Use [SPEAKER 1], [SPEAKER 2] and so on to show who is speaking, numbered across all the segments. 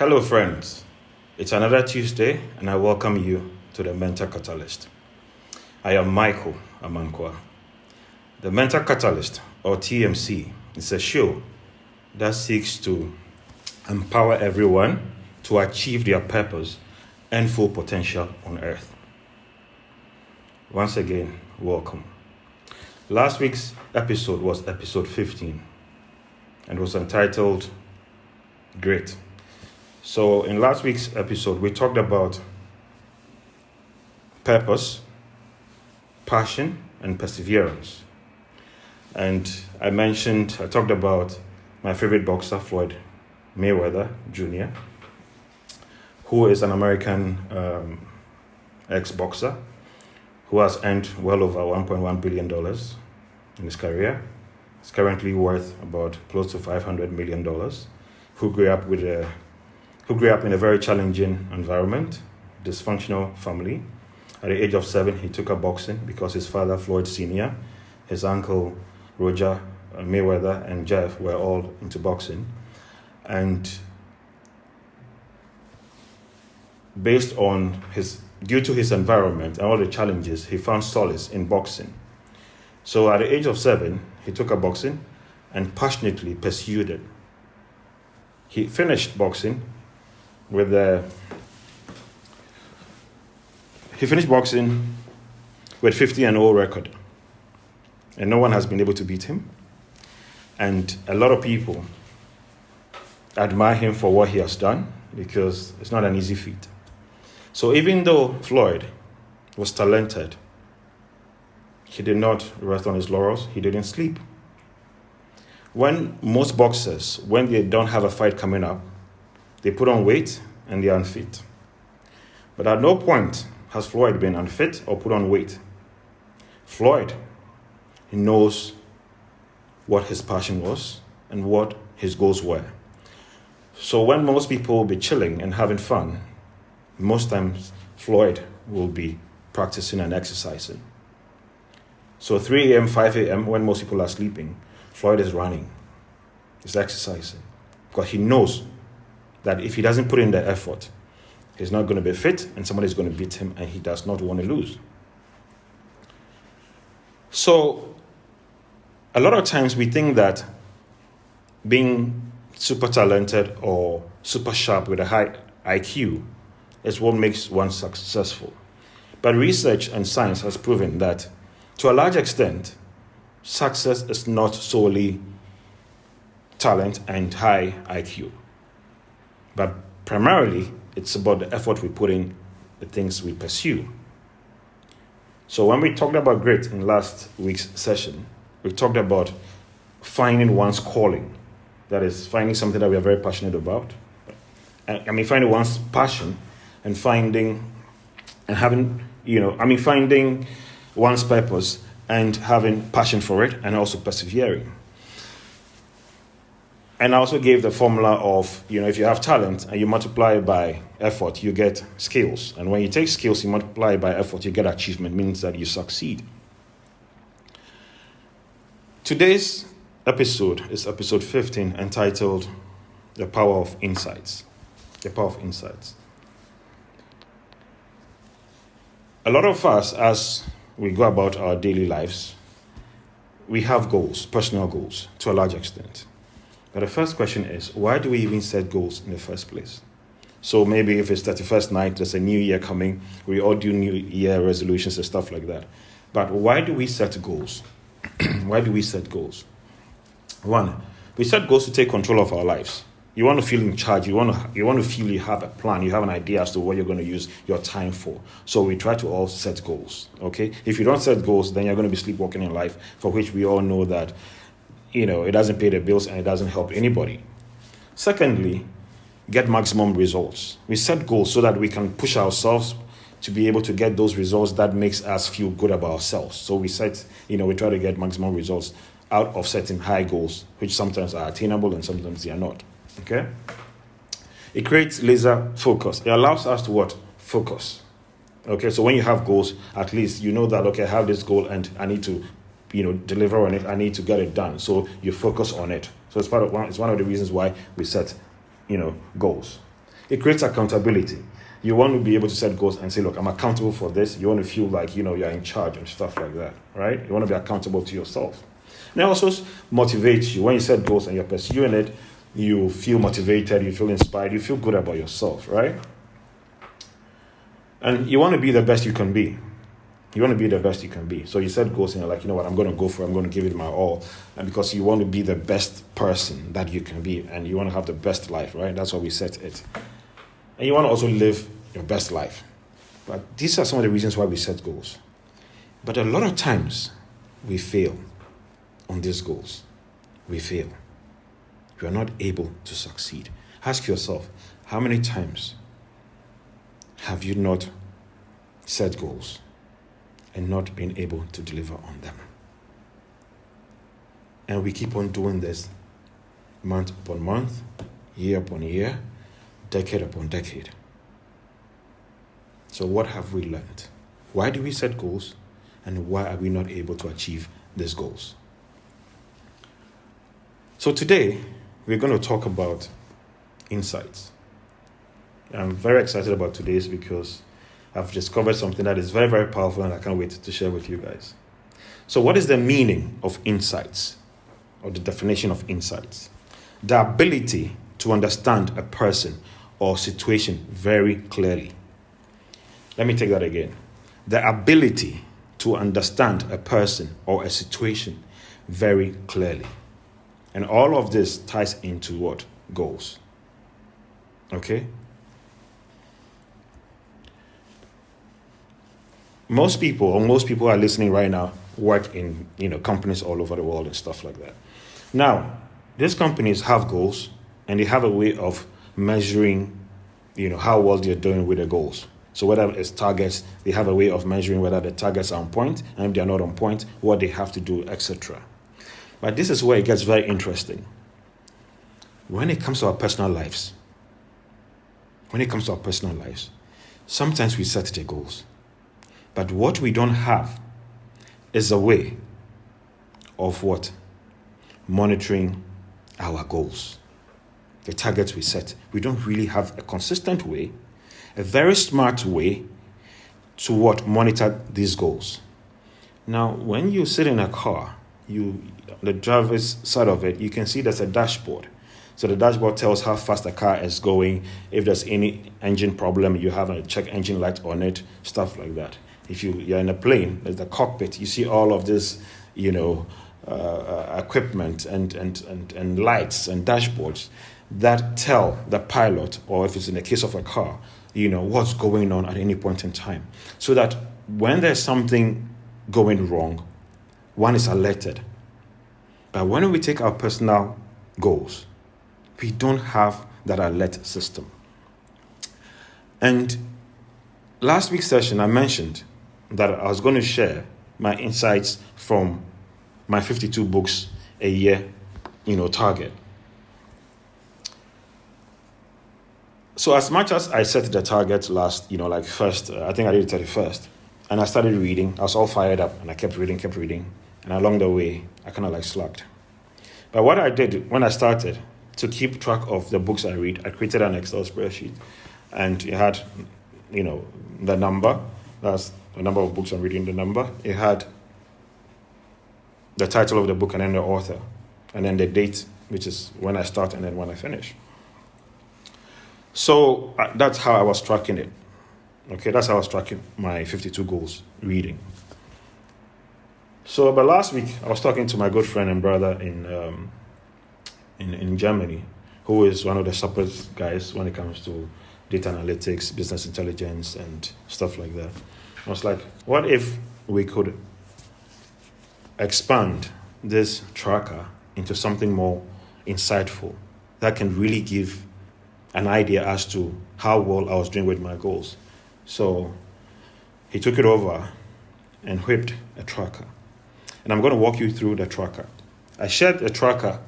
[SPEAKER 1] Hello, friends. It's another Tuesday, and I welcome you to the Mental Catalyst. I am Michael Amankwa. The Mental Catalyst, or TMC, is a show that seeks to empower everyone to achieve their purpose and full potential on Earth. Once again, welcome. Last week's episode was episode 15 and was entitled Great. So in last week's episode, we talked about purpose, passion, and perseverance. And I talked about my favorite boxer, Floyd Mayweather Jr., who is an American ex-boxer who has earned well over $1.1 billion in his career. He's currently worth about close to $500 million, who grew up in a very challenging environment, dysfunctional family. At the age of 7, he took up boxing because his father, Floyd Sr., his uncle, Roger Mayweather, and Jeff were all into boxing. And due to his environment and all the challenges, he found solace in boxing. So at the age of 7, he took up boxing and passionately pursued it. He finished boxing with a 50-0 record, and no one has been able to beat him. And a lot of people admire him for what he has done because it's not an easy feat. So even though Floyd was talented, he did not rest on his laurels. He didn't sleep. When most boxers, when they don't have a fight coming up, they put on weight and they are unfit. But at no point has Floyd been unfit or put on weight. Floyd, he knows what his passion was and what his goals were. So when most people will be chilling and having fun, most times Floyd will be practicing and exercising. So 3 a.m., 5 a.m., when most people are sleeping, Floyd is running, he's exercising, because he knows that if he doesn't put in the effort, he's not going to be fit and somebody's going to beat him, and he does not want to lose. So a lot of times we think that being super talented or super sharp with a high IQ is what makes one successful. But research and science has proven that to a large extent, success is not solely talent and high IQ. But primarily, it's about the effort we put in the things we pursue. So when we talked about grit in last week's session, we talked about finding one's calling. That is, finding something that we are very passionate about. Finding one's passion and finding one's purpose and having passion for it and also persevering. And I also gave the formula of, if you have talent and you multiply by effort, you get skills. And when you take skills, you multiply by effort, you get achievement, means that you succeed. Today's episode is episode 15, entitled The Power of Insights. The Power of Insights. A lot of us, as we go about our daily lives, we have goals, personal goals, to a large extent. But the first question is, why do we even set goals in the first place? So maybe if it's 31st night, there's a new year coming, we all do new year resolutions and stuff like that. But why do we set goals? Why do we set goals? One, we set goals to take control of our lives. You want to feel in charge. You want to feel you have a plan. You have an idea as to what you're going to use your time for. So we try to all set goals, okay? If you don't set goals, then you're going to be sleepwalking in life, for which we all know that, it doesn't pay the bills and it doesn't help anybody. Secondly, get maximum results. We set goals so that we can push ourselves to be able to get those results that makes us feel good about ourselves. So we try to get maximum results out of setting high goals, which sometimes are attainable and sometimes they are not. Okay? It creates laser focus. It allows us to what? Focus. Okay, so when you have goals, at least you know that, okay, I have this goal and I need to, deliver on it. I need to get it done. So you focus on it. So it's one of the reasons why we set, goals. It creates accountability. You want to be able to set goals and say, look, I'm accountable for this. You want to feel like, you're in charge and stuff like that, right? You want to be accountable to yourself. And it also motivates you. When you set goals and you're pursuing it, you feel motivated, you feel inspired, you feel good about yourself, right? And you want to be the best you can be. You want to be the best you can be. So you set goals and you're like, you know what, I'm going to go for it. I'm going to give it my all. And because you want to be the best person that you can be. And you want to have the best life, right? That's why we set it. And you want to also live your best life. But these are some of the reasons why we set goals. But a lot of times, we fail on these goals. We fail. We are not able to succeed. Ask yourself, how many times have you not set goals and not been able to deliver on them? And we keep on doing this month upon month, year upon year, decade upon decade. So what have we learned? Why do we set goals, and why are we not able to achieve these goals? So today, we're going to talk about insights. I'm very excited about today's because I've discovered something that is very, very powerful, and I can't wait to share with you guys. So what is the meaning of insights, or the definition of insights? The ability to understand a person or situation very clearly. Let me take that again. The ability to understand a person or a situation very clearly. And all of this ties into what? Goals. Okay? Most people who are listening right now work in, companies all over the world and stuff like that. Now, these companies have goals, and they have a way of measuring, how well they're doing with their goals. So whether it's targets, they have a way of measuring whether the targets are on point, and if they're not on point, what they have to do, etc. But this is where it gets very interesting. When it comes to our personal lives, sometimes we set the goals. But what we don't have is a way of what? Monitoring our goals. The targets we set. We don't really have a consistent way, a very smart way to what? Monitor these goals. Now, when you sit in a car, the driver's side of it, you can see there's a dashboard. So the dashboard tells how fast the car is going. If there's any engine problem, you have a check engine light on it, stuff like that. If you're in a plane, there's the cockpit. You see all of this, equipment and lights and dashboards that tell the pilot, or if it's in the case of a car, what's going on at any point in time. So that when there's something going wrong, one is alerted. But when we take our personal goals, we don't have that alert system. And last week's session, I mentioned that I was going to share my insights from my 52 books a year, target. So as much as I set the target last, first, I think I did it 31st, and I started reading, I was all fired up, and I kept reading, and along the way, I kind of slacked. But what I did when I started, to keep track of the books I read, I created an Excel spreadsheet, and it had, the number, that's the number of books I'm reading, the number. It had the title of the book and then the author, and then the date, which is when I start and then when I finish. So that's how I was tracking it. Okay, that's how I was tracking my 52 goals reading. So, but last week, I was talking to my good friend and brother in Germany, who is one of the support guys when it comes to data analytics, business intelligence, and stuff like that. I was like, what if we could expand this tracker into something more insightful that can really give an idea as to how well I was doing with my goals? So he took it over and whipped a tracker. And I'm going to walk you through the tracker. I shared the tracker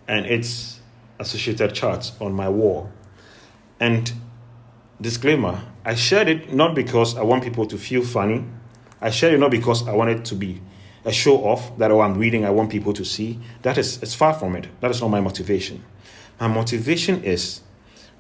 [SPEAKER 1] and its associated charts on my wall. And disclaimer, I shared it not because I want people to feel funny. I shared it not because I want it to be a show off that, I'm reading, I want people to see. It's far from it. That is not my motivation. My motivation is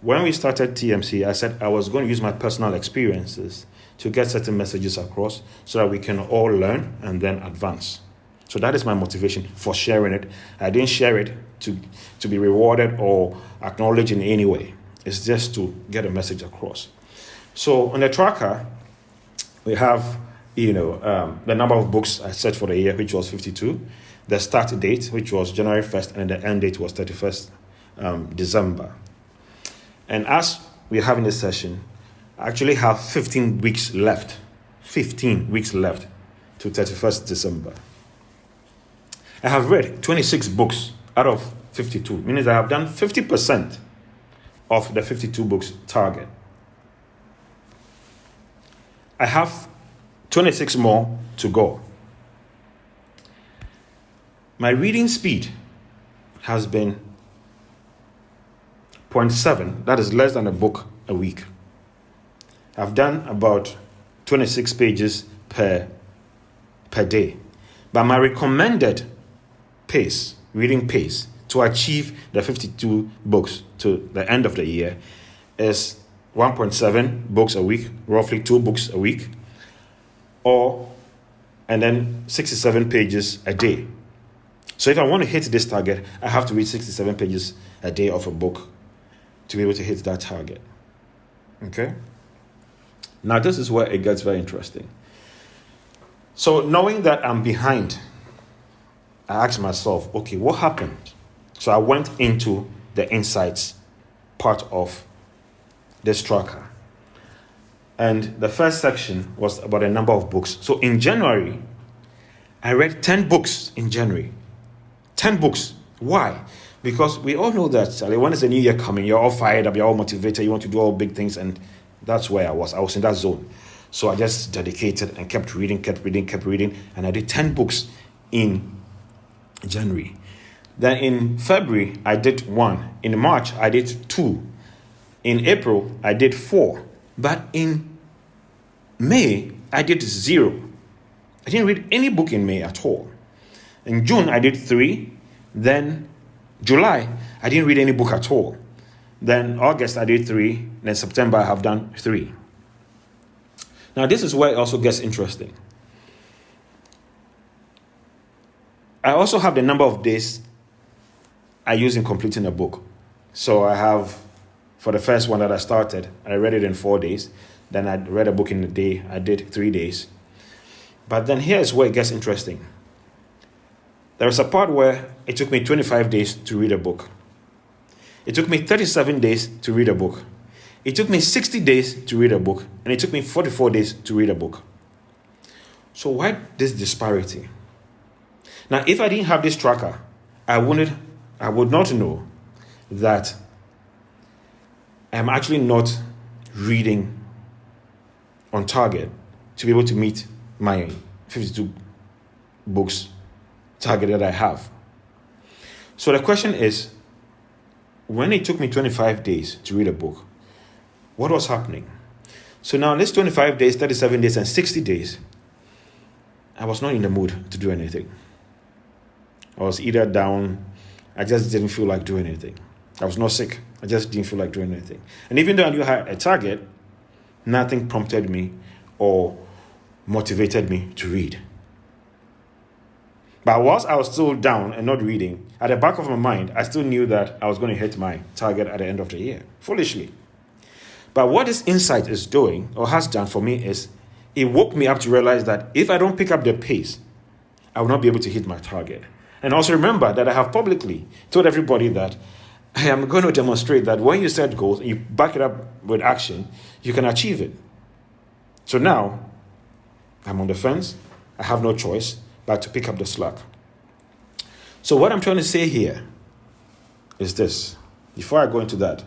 [SPEAKER 1] when we started TMC, I said I was going to use my personal experiences to get certain messages across so that we can all learn and then advance. So that is my motivation for sharing it. I didn't share it to be rewarded or acknowledged in any way. It's just to get a message across. So on the tracker, we have, the number of books I set for the year, which was 52. The start date, which was January 1st, and the end date was 31st December. And as we're having this session, I actually have 15 weeks left. 15 weeks left to 31st December. I have read 26 books out of 52, meaning I have done 50% of the 52 books target. I have 26 more to go. My reading speed has been 0.7, that is less than a book a week. I've done about 26 pages per day. But my recommended reading pace to achieve the 52 books to the end of the year is 1.7 books a week, roughly 2 books a week, and then 67 pages a day. So if I want to hit this target, I have to read 67 pages a day of a book to be able to hit that target. Okay? Now this is where it gets very interesting. So knowing that I'm behind, I asked myself, okay, what happened? So I went into the insights part of this tracker. And the first section was about a number of books. So in January, I read 10 books in January. 10 books. Why? Because we all know that when it's a new year coming, you're all fired up, you're all motivated, you want to do all big things, and that's where I was. I was in that zone. So I just dedicated and kept reading, and I did 10 books in January. Then in February, I did 1. In March, I did 2. In April, I did 4. But in May, I did 0. I didn't read any book in May at all. In June, I did 3. Then July, I didn't read any book at all. Then August, I did 3. Then September, I have done 3. Now, this is where it also gets interesting. I also have the number of days I use in completing a book. So I have, for the first one that I started, I read it in 4 days. Then I read a book in a day. I did 3 days. But then here's where it gets interesting. There is a part where it took me 25 days to read a book. It took me 37 days to read a book. It took me 60 days to read a book. And it took me 44 days to read a book. So why this disparity? Now, if I didn't have this tracker, I would not know that I'm actually not reading on target to be able to meet my 52 books target that I have. So the question is, when it took me 25 days to read a book, what was happening? So now this 25 days, 37 days, and 60 days, I was not in the mood to do anything. I was either down, I just didn't feel like doing anything. I was not sick, I just didn't feel like doing anything. And even though I knew I had a target, nothing prompted me or motivated me to read. But whilst I was still down and not reading, at the back of my mind, I still knew that I was going to hit my target at the end of the year, foolishly. But what this insight is doing, or has done for me, is it woke me up to realize that if I don't pick up the pace, I will not be able to hit my target. And also remember that I have publicly told everybody that I am going to demonstrate that when you set goals and you back it up with action, you can achieve it. So now, I'm on the fence. I have no choice but to pick up the slack. So what I'm trying to say here is this. Before I go into that,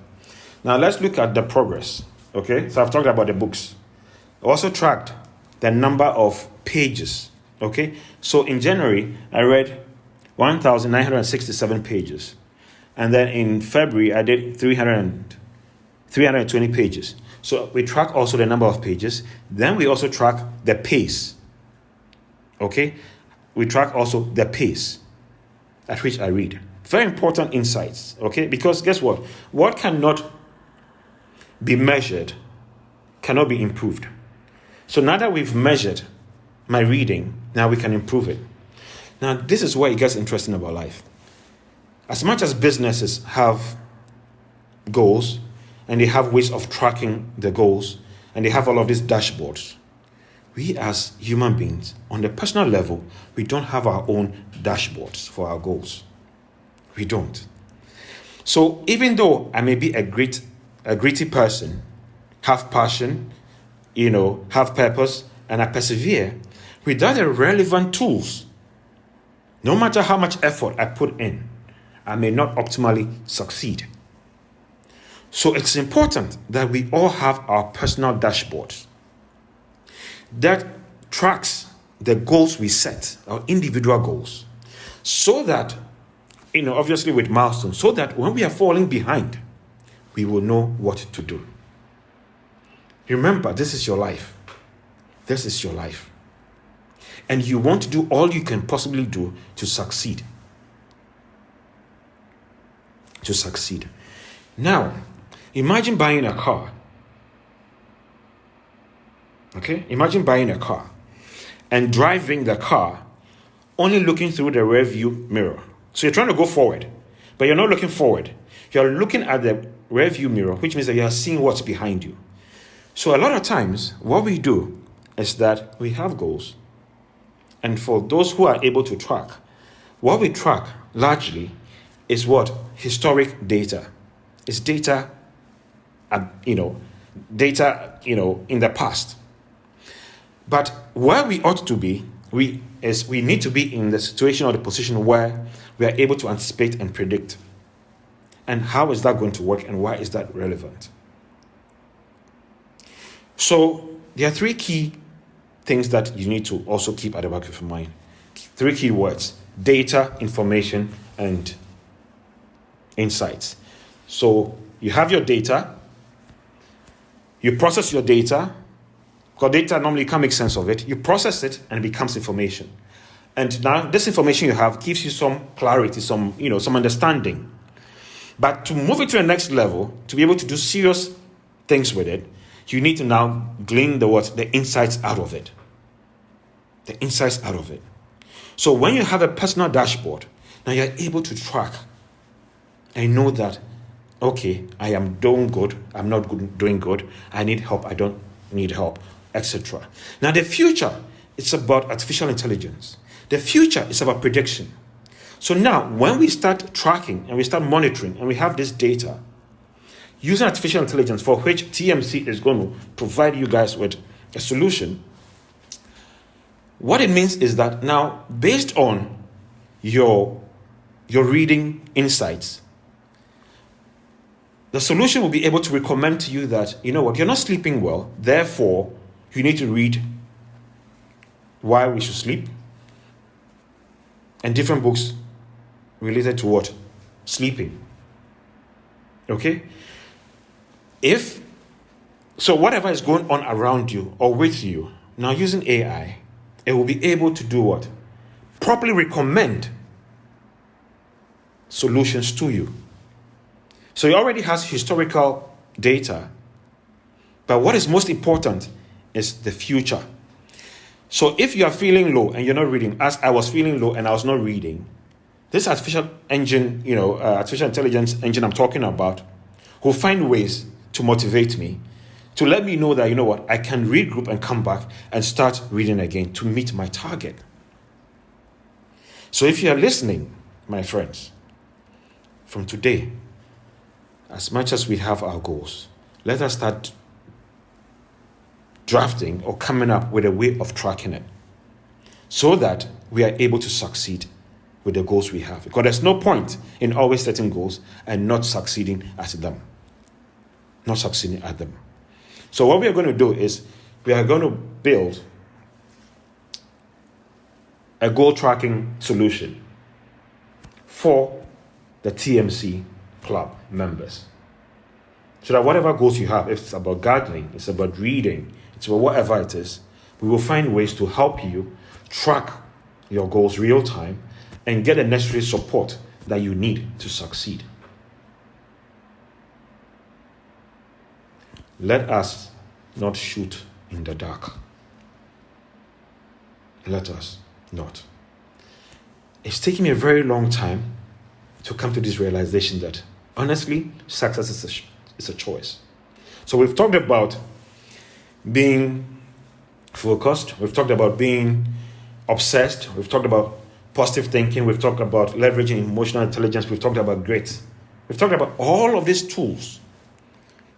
[SPEAKER 1] now let's look at the progress. Okay, so I've talked about the books. I also tracked the number of pages. Okay, so in January, I read 1,967 pages. And then in February, I did 320 pages. So we track also the number of pages. Then we also track the pace. Okay? We track also the pace at which I read. Very important insights. Okay? Because guess what? What cannot be measured cannot be improved. So now that we've measured my reading, now we can improve it. Now, this is where it gets interesting about life. As much as businesses have goals, and they have ways of tracking the goals, and they have all of these dashboards, we as human beings, on the personal level, we don't have our own dashboards for our goals. We don't. So even though I may be a gritty person, have passion, have purpose, and I persevere, without the relevant tools, no matter how much effort I put in, I may not optimally succeed. So it's important that we all have our personal dashboards that tracks the goals we set, our individual goals, so that, obviously with milestones, so that when we are falling behind, we will know what to do. Remember, this is your life. This is your life. And you want to do all you can possibly do to succeed. To succeed. Now, imagine buying a car. Okay? Imagine buying a car and driving the car only looking through the rear view mirror. So you're trying to go forward, but you're not looking forward. You're looking at the rear view mirror, which means that you are seeing what's behind you. So a lot of times, what we do is that we have goals. And for those who are able to track, what we track largely is what? Historic data. It's data, data, in the past. But where we ought to be, we need to be in the situation or the position where we are able to anticipate and predict. And how is that going to work, and why is that relevant? So there are three key things that you need to also keep at the back of your mind. Three key words: data, information, and insights. So you have your data, you process your data, because data normally you can't make sense of it. You process it and it becomes information. And now this information you have gives you some clarity, some understanding. But to move it to the next level, to be able to do serious things with it, you need to now glean the insights out of it. The insights out of it. So when you have a personal dashboard, now you're able to track and know that, okay, I am doing good, I'm not doing good, I need help, I don't need help, etc. Now the future, it's about artificial intelligence. The future is about prediction. So now when we start tracking and we start monitoring and we have this data, using artificial intelligence, for which TMC is going to provide you guys with a solution, what it means is that now, based on your reading insights, the solution will be able to recommend to you that, you're not sleeping well, therefore, you need to read Why We Should Sleep and different books related to what? Sleeping. Okay? So whatever is going on around you or with you, now using AI, it will be able to do what? Properly recommend solutions to you. So it already has historical data, but what is most important is the future. So if you are feeling low and you're not reading, as I was feeling low and I was not reading, this artificial intelligence engine I'm talking about will find ways to motivate me, to let me know that, I can regroup and come back and start reading again to meet my target. So if you are listening, my friends, from today, as much as we have our goals, let us start drafting or coming up with a way of tracking it so that we are able to succeed with the goals we have. Because there's no point in always setting goals and not succeeding at them. Not succeeding at them. So what we are going to do is we are going to build a goal tracking solution for the TMC club members. So that whatever goals you have, if it's about gardening, it's about reading, it's about whatever it is, we will find ways to help you track your goals real time and get the necessary support that you need to succeed. let us not shoot in the dark. Let us not. It's taken me a very long time to come to this realization that, honestly, success is a choice. So we've talked about being focused. We've talked about being obsessed. We've talked about positive thinking. We've talked about leveraging emotional intelligence. We've talked about grit. We've talked about all of these tools.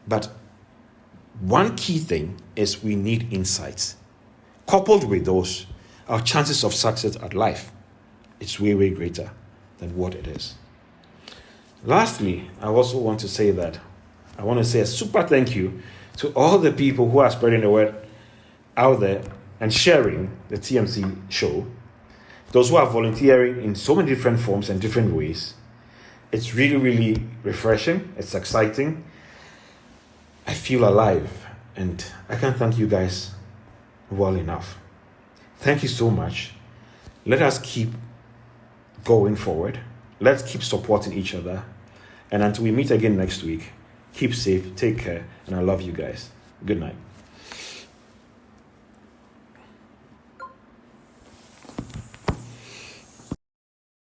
[SPEAKER 1] But one key thing is we need insights. Coupled with those, our chances of success at life, it's way, way greater than what it is. Lastly, I also want to say that I want to say a super thank you to all the people who are spreading the word out there and sharing the TMC show. Those who are volunteering in so many different forms and different ways. It's really, really refreshing. It's exciting. I feel alive, and I can't thank you guys well enough. Thank you so much. Let us keep going forward. Let's keep supporting each other. And until we meet again next week, keep safe, take care, and I love you guys. Good night.